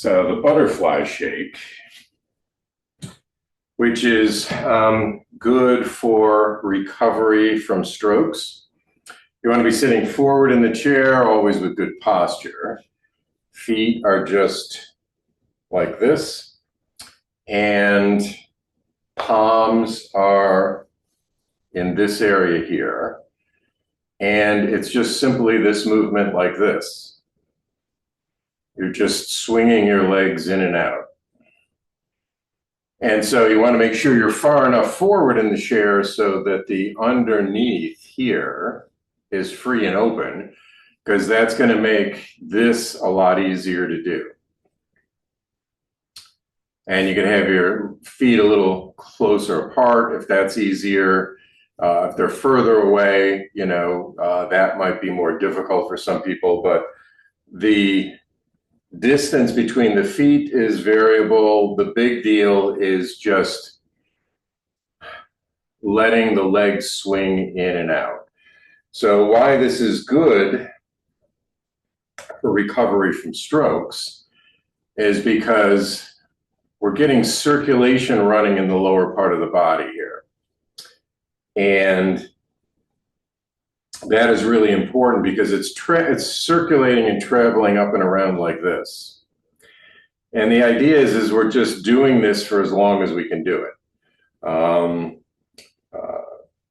So the butterfly shake, which is good for recovery from strokes. You want to be sitting forward in the chair, always with good posture. Feet are just like this, and palms are in this area here. And it's just simply this movement like this. You're just swinging your legs in and out. And so you want to make sure you're far enough forward in the chair so that the underneath here is free and open, because that's going to make this a lot easier to do. And you can have your feet a little closer apart if that's easier. If they're further away, that might be more difficult for some people, but the distance between the feet is variable. The big deal is just letting the legs swing in and out. So why this is good for recovery from strokes is because we're getting circulation running in the lower part of the body here. And that is really important because it's circulating and traveling up and around like this. And the idea is we're just doing this for as long as we can do it.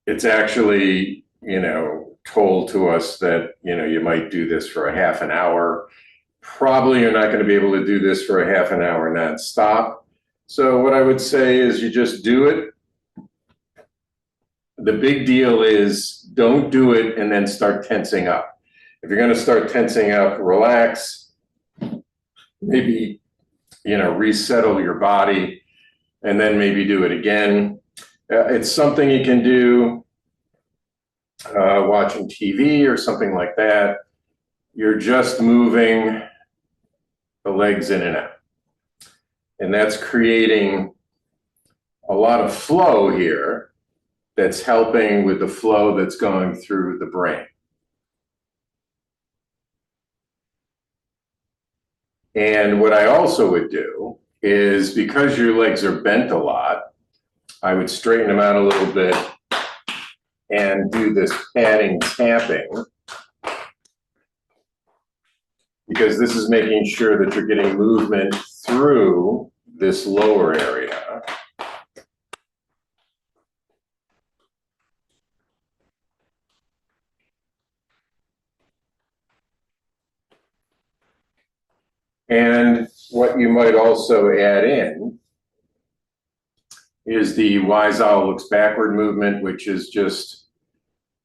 It's actually, told to us that, you might do this for a half an hour. Probably you're not going to be able to do this for a half an hour non-stop. So what I would say is you just do it. The big deal is don't do it and then start tensing up. If you're going to start tensing up, relax, maybe, resettle your body, and then maybe do it again. It's something you can do watching TV or something like that. You're just moving the legs in and out. And that's creating a lot of flow here that's helping with the flow that's going through the brain. And what I also would do is, because your legs are bent a lot, I would straighten them out a little bit and do this padding tapping, because this is making sure that you're getting movement through this lower area. And what you might also add in is the wise owl looks backward movement, which is just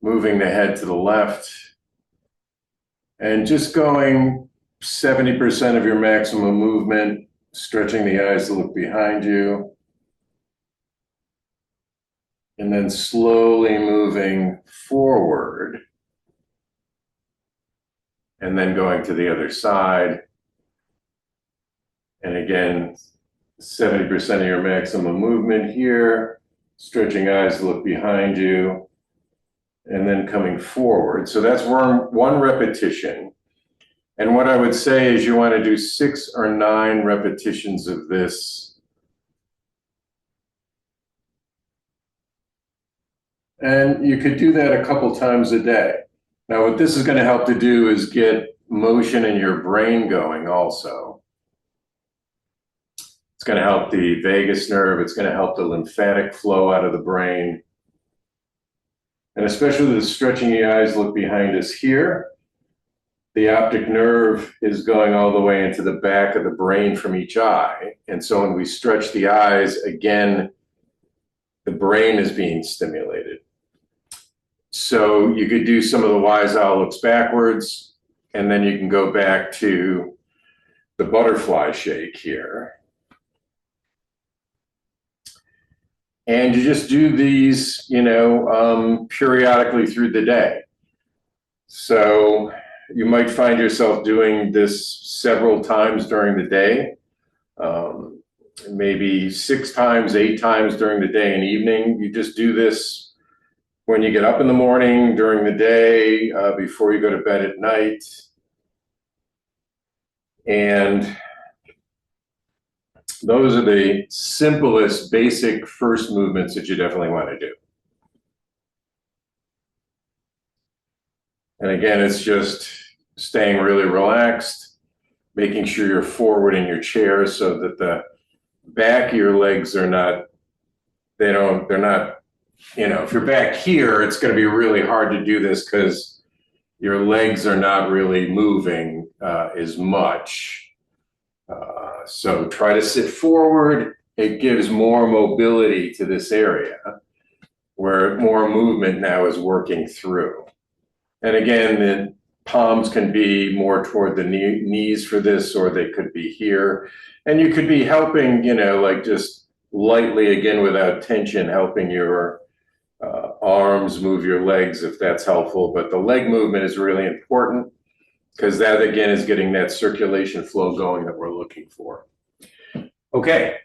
moving the head to the left and just going 70% of your maximum movement, stretching the eyes to look behind you, and then slowly moving forward, and then going to the other side. And again, 70% of your maximum movement here, stretching eyes to look behind you, and then coming forward. So that's one repetition. And what I would say is you want to do 6 or 9 repetitions of this. And you could do that a couple times a day. Now, what this is going to help to do is get motion in your brain going also. It's going to help the vagus nerve. It's going to help the lymphatic flow out of the brain. And especially the stretching the eyes, look behind us here. The optic nerve is going all the way into the back of the brain from each eye. And so when we stretch the eyes, again, the brain is being stimulated. So you could do some of the wise owl looks backwards, and then you can go back to the butterfly shake here. And you just do these, periodically through the day. So you might find yourself doing this several times during the day, maybe 6 times, 8 times during the day and evening. You just do this when you get up in the morning, during the day, before you go to bed at night. And those are the simplest, basic first movements that you definitely want to do. And again, it's just staying really relaxed, making sure you're forward in your chair so that the back of your legs are not, they're not, if you're back here, it's going to be really hard to do this because your legs are not really moving as much. So try to sit forward. It gives more mobility to this area where more movement now is working through. And again, the palms can be more toward the knees for this, or they could be here. And you could be helping, like just lightly, again, without tension, helping your arms move your legs if that's helpful. But the leg movement is really important because that, again, is getting that circulation flow going that we're looking for. Okay,